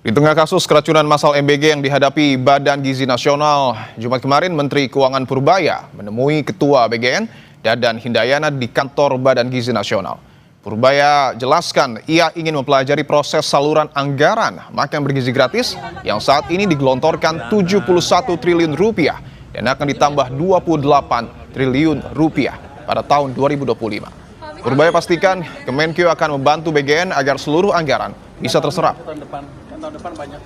Di tengah kasus keracunan massal MBG yang dihadapi Badan Gizi Nasional, Jumat kemarin Menteri Keuangan Purbaya menemui Ketua BGN Dadan Hindayana di kantor Badan Gizi Nasional. Purbaya jelaskan ia ingin mempelajari proses saluran anggaran makan bergizi gratis yang saat ini digelontorkan 71 triliun rupiah dan akan ditambah 28 triliun rupiah pada tahun 2025. Purbaya pastikan Kemenkeu akan membantu BGN agar seluruh anggaran bisa terserap. Tahun depan banyak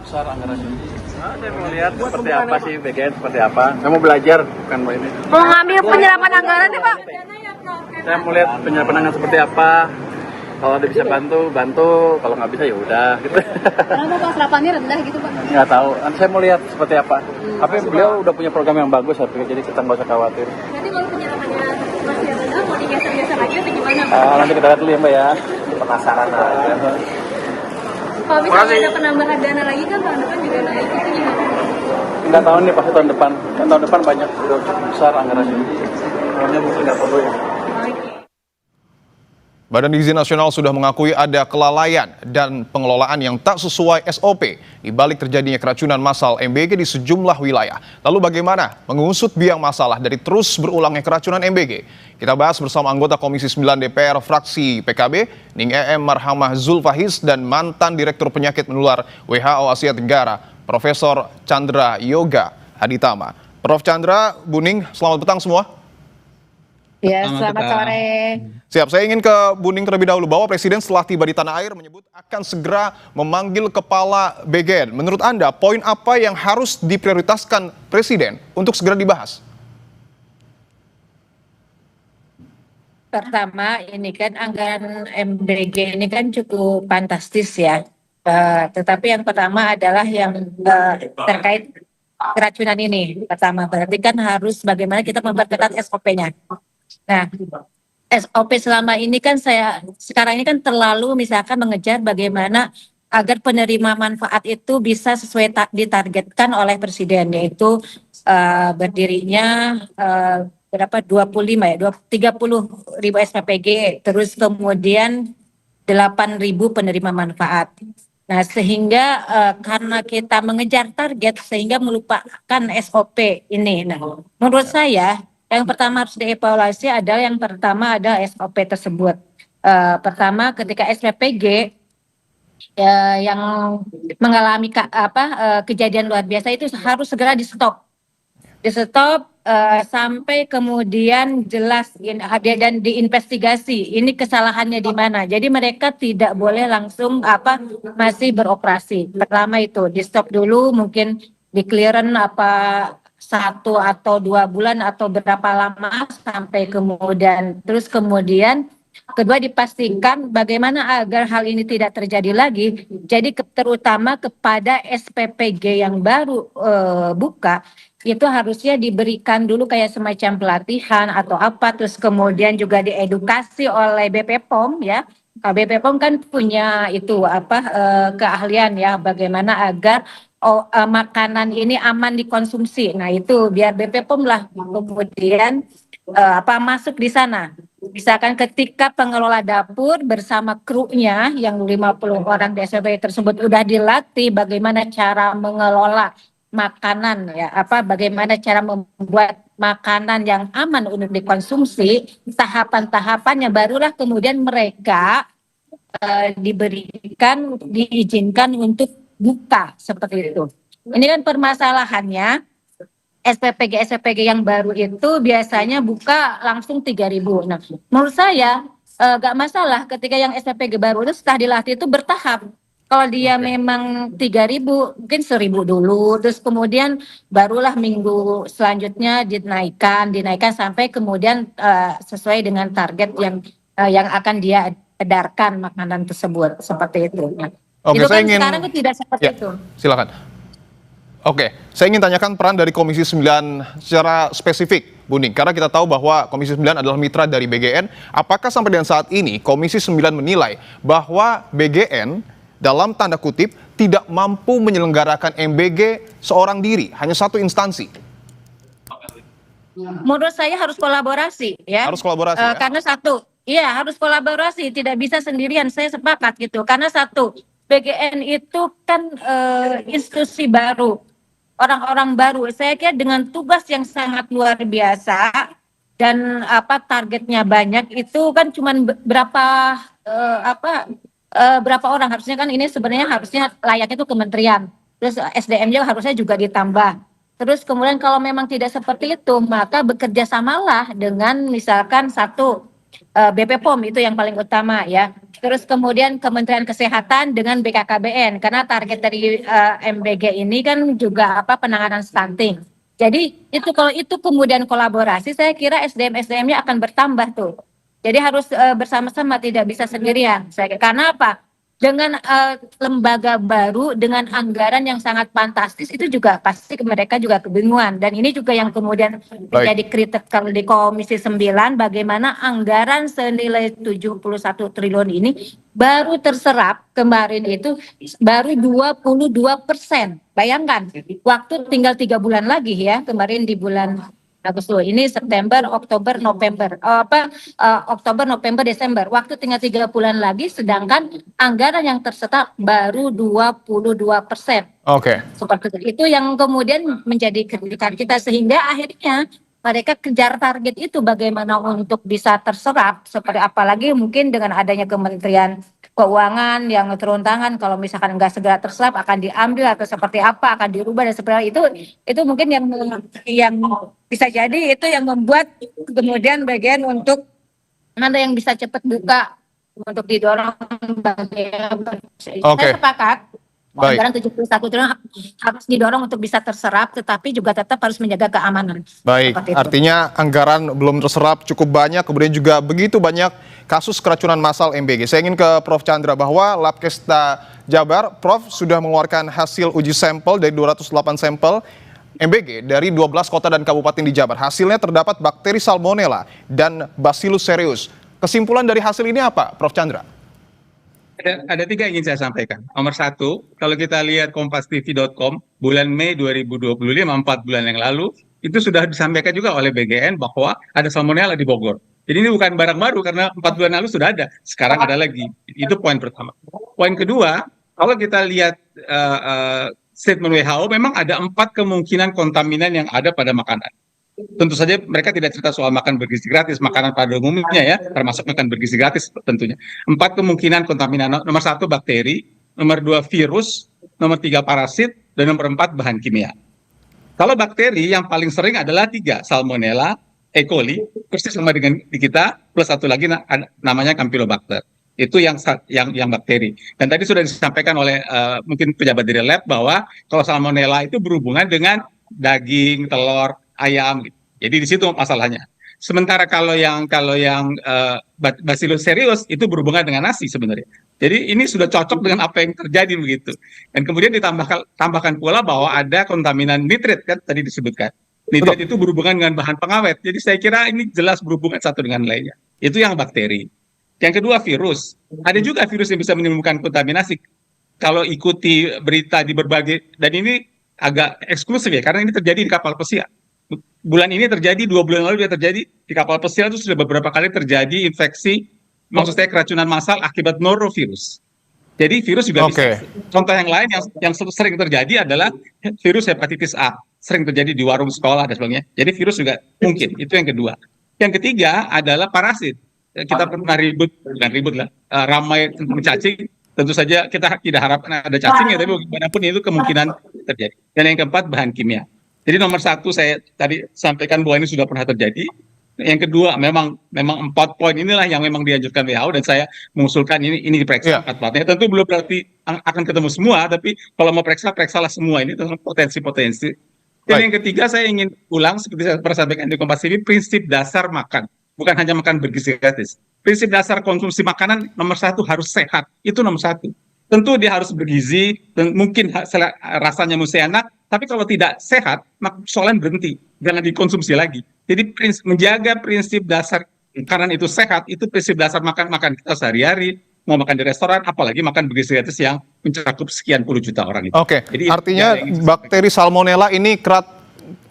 besar anggarannya. Saya mau lihat seperti apa sih BGN, seperti apa. Saya mau belajar, bukan ini. Mau ngambil penyerapan anggaran nih Pak? Saya mau lihat penyerapan anggaran seperti apa. Kalau ada bisa bantu. Kalau nggak bisa ya udah. Gitu. Kenapa Pak serapannya rendah gitu Pak? Nggak tahu. Nanti saya mau lihat seperti apa. Tapi beliau udah punya program yang bagus, saya pikir, jadi kita nggak usah khawatir. Nanti kalau penyerapannya masih rendah, mau digeser-geser lagi atau gimana Pak? Nanti kita lihat dulu ya Mbak ya. Penasaran aja. Kalau misalnya ada penambahan dana lagi kan tahun depan juga naik, itu gimana? Nggak tahu nih pasti tahun depan. Kan tahun depan banyak besar anggarannya. Pokoknya mungkin nggak perlu ya. Badan Gizi Nasional sudah mengakui ada kelalaian dan pengelolaan yang tak sesuai SOP di balik terjadinya keracunan massal MBG di sejumlah wilayah. Lalu bagaimana mengusut biang masalah dari terus berulangnya keracunan MBG? Kita bahas bersama anggota Komisi 9 DPR fraksi PKB, Ning EM Marhamah Zulfahis, dan mantan Direktur Penyakit Menular WHO Asia Tenggara, Profesor Chandra Yoga Aditama. Prof. Chandra, Bu Ning, selamat petang semua. Ya, selamat sore. Siap, saya ingin ke Bu Ning terlebih dahulu bahwa Presiden setelah tiba di tanah air menyebut akan segera memanggil Kepala BGN. Menurut Anda, poin apa yang harus diprioritaskan Presiden untuk segera dibahas? Pertama, ini kan anggaran MBG ini kan cukup fantastis ya. Tetapi yang pertama adalah yang terkait keracunan ini. Pertama, berarti kan harus bagaimana kita memperketat SOP-nya. Nah, SOP selama ini kan sekarang ini kan terlalu misalkan mengejar bagaimana agar penerima manfaat itu bisa sesuai ditargetkan oleh Presiden, yaitu berdirinya berapa 25 ya 30.000 SPPG, terus kemudian 8.000 penerima manfaat. Nah, sehingga karena kita mengejar target sehingga melupakan SOP ini. Nah, menurut saya yang pertama harus dievaluasi adalah SOP tersebut. Pertama, ketika SPPG yang mengalami kejadian luar biasa itu harus segera di stop sampai kemudian jelas dan diinvestigasi ini kesalahannya di mana. Jadi mereka tidak boleh langsung masih beroperasi. Pertama itu di stop dulu, mungkin di clearance 1 atau 2 bulan atau berapa lama sampai kemudian kedua dipastikan bagaimana agar hal ini tidak terjadi lagi. Jadi terutama kepada SPPG yang baru buka itu harusnya diberikan dulu kayak semacam pelatihan atau terus kemudian juga diedukasi oleh BPOM ya. BPOM kan punya itu keahlian ya bagaimana agar makanan ini aman dikonsumsi. Nah itu biar BPOM lah kemudian masuk di sana. Misalkan ketika pengelola dapur bersama krunya yang 50 orang di SPPG tersebut udah dilatih bagaimana cara mengelola makanan ya, bagaimana cara membuat makanan yang aman untuk dikonsumsi, tahapan-tahapannya barulah kemudian mereka diizinkan untuk buka seperti itu. Ini kan permasalahannya SPPG yang baru itu biasanya buka langsung 3.000. Nah, menurut saya gak masalah ketika yang SPPG baru itu setelah dilatih itu bertahap. Kalau dia memang 3.000, mungkin 1.000 dulu, terus kemudian barulah minggu selanjutnya dinaikkan sampai kemudian sesuai dengan target yang akan dia edarkan makanan tersebut seperti itu. Oke, itu kan sekarang itu tidak seperti itu. Silakan. Oke, saya ingin tanyakan peran dari Komisi 9 secara spesifik, Bu Ning. Karena kita tahu bahwa Komisi 9 adalah mitra dari BGN. Apakah sampai dengan saat ini Komisi 9 menilai bahwa BGN dalam tanda kutip tidak mampu menyelenggarakan MBG seorang diri, hanya satu instansi? Menurut saya harus kolaborasi ya. Harus kolaborasi ya? Karena harus kolaborasi, tidak bisa sendirian, saya sepakat gitu. Karena BGN itu kan institusi baru, orang-orang baru. Saya kira dengan tugas yang sangat luar biasa dan targetnya banyak itu kan cuman berapa berapa orang, harusnya kan ini sebenarnya harusnya layaknya itu kementerian. Terus SDM-nya harusnya juga ditambah. Terus kemudian kalau memang tidak seperti itu, maka bekerja samalah dengan misalkan satu BP POM itu yang paling utama ya. Terus kemudian Kementerian Kesehatan dengan BKKBN karena target dari MBG ini kan juga penanganan stunting. Jadi itu kalau itu kemudian kolaborasi, saya kira SDM-SDM-nya akan bertambah tuh. Jadi harus bersama-sama, tidak bisa sendirian. Karena apa? Dengan lembaga baru dengan anggaran yang sangat fantastis itu juga pasti mereka juga kebingungan, dan ini juga yang kemudian menjadi kritik kalau di Komisi 9, bagaimana anggaran senilai 71 triliun ini baru terserap kemarin itu baru 22%. Bayangkan waktu tinggal 3 bulan lagi ya, kemarin di bulan Agustus ini September, Oktober, November, Oktober, November, Desember. Waktu tinggal 3 bulan lagi, sedangkan anggaran yang tersetak baru 22%. Oke. Seperti itu yang kemudian menjadi kritikan kita, sehingga akhirnya mereka kejar target itu bagaimana untuk bisa terserap, seperti apalagi mungkin dengan adanya Kementerian Keuangan yang turun tangan, kalau misalkan nggak segera terserap akan diambil atau seperti apa, akan dirubah dan seperti itu mungkin yang bisa jadi itu yang membuat kemudian bagian untuk mana yang bisa cepat buka untuk didorong bagaimana. Saya sepakat. Baik. Anggaran 71 triliun harus didorong untuk bisa terserap, tetapi juga tetap harus menjaga keamanan. Baik, artinya anggaran belum terserap cukup banyak, kemudian juga begitu banyak kasus keracunan massal MBG. Saya ingin ke Prof. Chandra bahwa Labkesta Jabar, Prof, sudah mengeluarkan hasil uji sampel dari 208 sampel MBG dari 12 kota dan kabupaten di Jabar. Hasilnya terdapat bakteri Salmonella dan Bacillus cereus. Kesimpulan dari hasil ini apa, Prof. Chandra? Ada 3 yang ingin saya sampaikan. Nomor 1, kalau kita lihat kompastv.com, bulan Mei 2025, 4 bulan yang lalu, itu sudah disampaikan juga oleh BGN bahwa ada salmonella di Bogor. Jadi ini bukan barang baru, karena 4 bulan lalu sudah ada, sekarang ada lagi. Itu poin pertama. Poin kedua, kalau kita lihat statement WHO, memang ada 4 kemungkinan kontaminan yang ada pada makanan. Tentu saja mereka tidak cerita soal makan bergizi gratis, makanan pada umumnya ya, termasuk makan bergizi gratis tentunya. 4 kemungkinan kontaminan, nomor 1 bakteri, nomor 2 virus, nomor 3 parasit, dan nomor 4 bahan kimia. Kalau bakteri yang paling sering adalah 3, Salmonella, E. coli, persis sama dengan di kita, plus satu lagi namanya Campylobacter. Itu yang bakteri. Dan tadi sudah disampaikan oleh mungkin pejabat dari lab bahwa kalau Salmonella itu berhubungan dengan daging, telur, ayam, gitu. Jadi di situ masalahnya. Sementara kalau yang Bacillus cereus itu berhubungan dengan nasi sebenarnya. Jadi ini sudah cocok dengan apa yang terjadi begitu. Dan kemudian ditambahkan pula bahwa ada kontaminan nitrit kan tadi disebutkan. Nitrit itu berhubungan dengan bahan pengawet. Jadi saya kira ini jelas berhubungan satu dengan lainnya. Itu yang bakteri. Yang kedua virus. Ada juga virus yang bisa menimbulkan kontaminasi. Kalau ikuti berita di berbagai, dan ini agak eksklusif ya, karena ini terjadi di kapal pesiar. Bulan ini terjadi, 2 bulan lalu dia terjadi di kapal pesiar, itu sudah beberapa kali terjadi infeksi, maksud saya keracunan massal akibat norovirus. Jadi virus juga bisa. Contoh yang lain yang sering terjadi adalah virus hepatitis A, sering terjadi di warung sekolah dan sebagainya. Jadi virus juga mungkin. Itu yang kedua. Yang ketiga adalah parasit. Kita pernah ramai tentang cacing. Tentu saja kita tidak harapkan ada cacingnya, tapi bagaimanapun itu kemungkinan terjadi. Dan yang keempat bahan kimia. Jadi nomor 1 saya tadi sampaikan bahwa ini sudah pernah terjadi. Yang kedua memang 4 poin inilah yang memang dianjurkan WHO, dan saya mengusulkan ini diperiksa 4-4-nya. Tentu belum berarti akan ketemu semua, tapi kalau mau periksalah semua ini tentang potensi-potensi. Dan yang ketiga saya ingin ulang seperti saya pernah sampaikan di Kompas TV, prinsip dasar makan, bukan hanya makan bergizi gratis. Prinsip dasar konsumsi makanan nomor 1 harus sehat, itu nomor 1. Tentu dia harus bergizi dan mungkin rasanya mesti enak, tapi kalau tidak sehat, maka soalnya berhenti, jangan dikonsumsi lagi. Jadi menjaga prinsip dasar makanan itu sehat, itu prinsip dasar makan kita sehari-hari, mau makan di restoran, apalagi makan bergizi gratis yang mencakup sekian puluh juta orang itu. Oke, jadi artinya bakteri Salmonella ini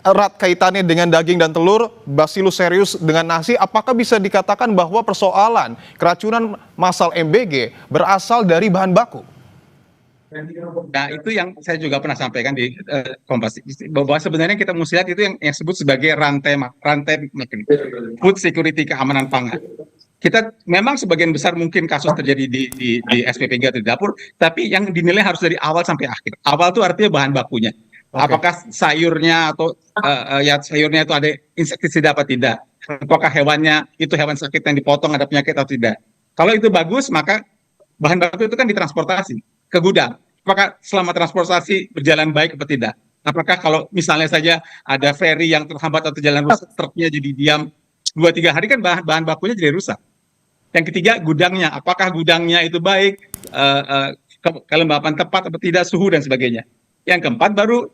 erat kaitannya dengan daging dan telur, Bacillus cereus dengan nasi. Apakah bisa dikatakan bahwa persoalan keracunan massal MBG berasal dari bahan baku? Nah, itu yang saya juga pernah sampaikan di Kompas bahwa sebenarnya kita mesti lihat itu yang sebut sebagai rantai food security, keamanan pangan. Kita memang sebagian besar mungkin kasus terjadi di SPPG atau di dapur, tapi yang dinilai harus dari awal sampai akhir. Awal itu artinya bahan bakunya. Apakah sayurnya atau ya sayurnya itu ada insektisida apa tidak? Apakah hewannya itu hewan sakit yang dipotong ada penyakit atau tidak? Kalau itu bagus, maka bahan baku itu kan ditransportasi ke gudang. Apakah selama transportasi berjalan baik atau tidak? Apakah kalau misalnya saja ada ferry yang terhambat atau jalan rusak, truknya jadi diam 2-3 hari kan bahan bakunya jadi rusak. Yang ketiga, gudangnya. Apakah gudangnya itu baik, kelembapan tepat atau tidak, suhu dan sebagainya. Yang keempat baru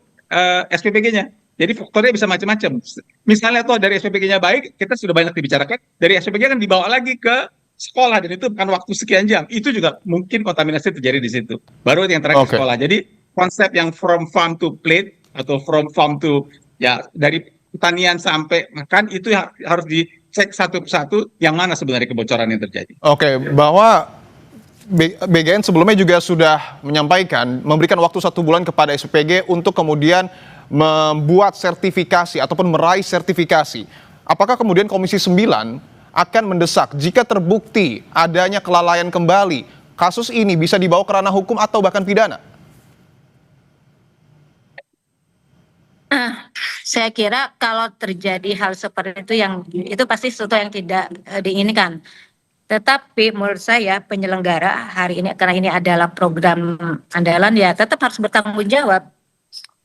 SPPG-nya. Jadi faktornya bisa macam-macam. Misalnya toh dari SPPG-nya baik, kita sudah banyak dibicarakan. Dari SPPG kan dibawa lagi ke sekolah dan itu bukan waktu sekian jam. Itu juga mungkin kontaminasi terjadi di situ. Baru yang terakhir sekolah. Jadi konsep yang from farm to plate atau from farm to ya dari pertanian sampai makan itu harus dicek satu persatu yang mana sebenarnya kebocoran yang terjadi. Oke, bahwa BGN sebelumnya juga sudah menyampaikan memberikan waktu 1 bulan kepada SPPG untuk kemudian membuat sertifikasi ataupun meraih sertifikasi. Apakah kemudian Komisi 9 akan mendesak jika terbukti adanya kelalaian kembali, kasus ini bisa dibawa ke ranah hukum atau bahkan pidana? Saya kira kalau terjadi hal seperti itu pasti sesuatu yang tidak diinginkan. Tetapi menurut saya penyelenggara hari ini, karena ini adalah program andalan, ya tetap harus bertanggung jawab.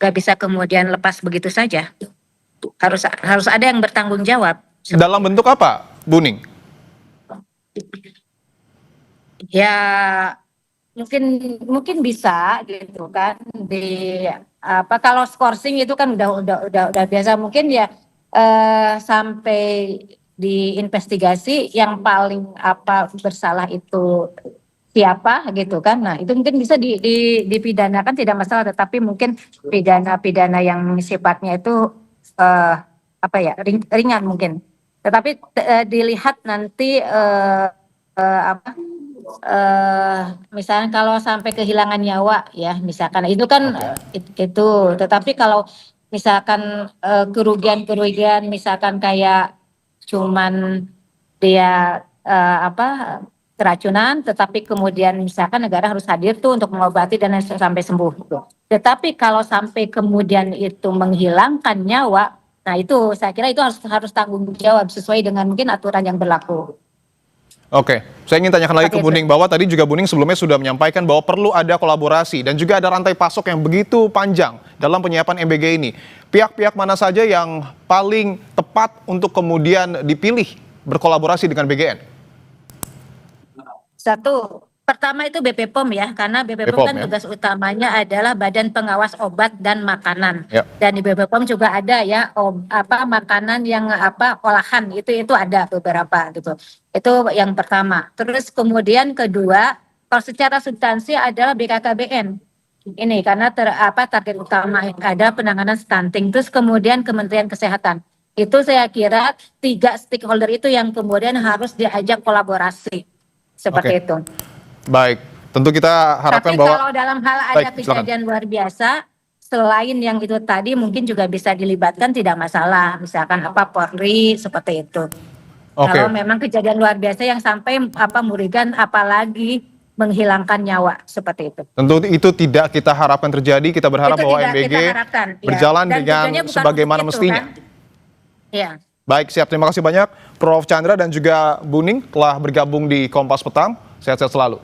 Gak bisa kemudian lepas begitu saja. Harus ada yang bertanggung jawab. Dalam bentuk apa, Buning? Ya mungkin bisa gitu kan kalau skorsing itu kan udah biasa, mungkin ya sampai diinvestigasi yang paling bersalah itu siapa gitu kan. Nah, itu mungkin bisa dipidanakan tidak masalah, tetapi mungkin pidana yang sifatnya itu ringan mungkin. Tetapi dilihat nanti misalnya kalau sampai kehilangan nyawa ya misalkan itu kan itu, tetapi kalau misalkan kerugian misalkan kayak cuman dia keracunan, tetapi kemudian misalkan negara harus hadir tuh untuk mengobati dan sampai sembuh gitu. Tetapi kalau sampai kemudian itu menghilangkan nyawa, nah itu saya kira itu harus tanggung jawab sesuai dengan mungkin aturan yang berlaku. Oke, saya ingin tanyakan lagi ke Buning bahwa tadi juga Buning sebelumnya sudah menyampaikan bahwa perlu ada kolaborasi dan juga ada rantai pasok yang begitu panjang dalam penyiapan MBG ini. Pihak-pihak mana saja yang paling tepat untuk kemudian dipilih berkolaborasi dengan BGN? Pertama itu BP POM ya, karena BP POM kan tugas utamanya adalah Badan Pengawas Obat dan Makanan. Ya. Dan di BP POM juga ada ya makanan yang olahan itu ada beberapa gitu. Itu yang pertama. Terus kemudian kedua, kalau secara substansi adalah BKKBN. Ini karena target utama ada penanganan stunting. Terus kemudian Kementerian Kesehatan. Itu saya kira 3 stakeholder itu yang kemudian harus diajak kolaborasi. Seperti itu. Baik, tentu kita harapkan bahwa... Tapi kalau dalam hal ada kejadian luar biasa, selain yang itu tadi mungkin juga bisa dilibatkan, tidak masalah. Misalkan Polri, seperti itu. Kalau memang kejadian luar biasa yang sampai merugikan apalagi menghilangkan nyawa, seperti itu. Tentu itu tidak kita harapkan terjadi, kita berharap bahwa MBG berjalan dengan sebagaimana mestinya. Kan? Ya. Baik, siap. Terima kasih banyak Prof. Chandra dan juga Buning telah bergabung di Kompas Petang. Sehat-sehat selalu.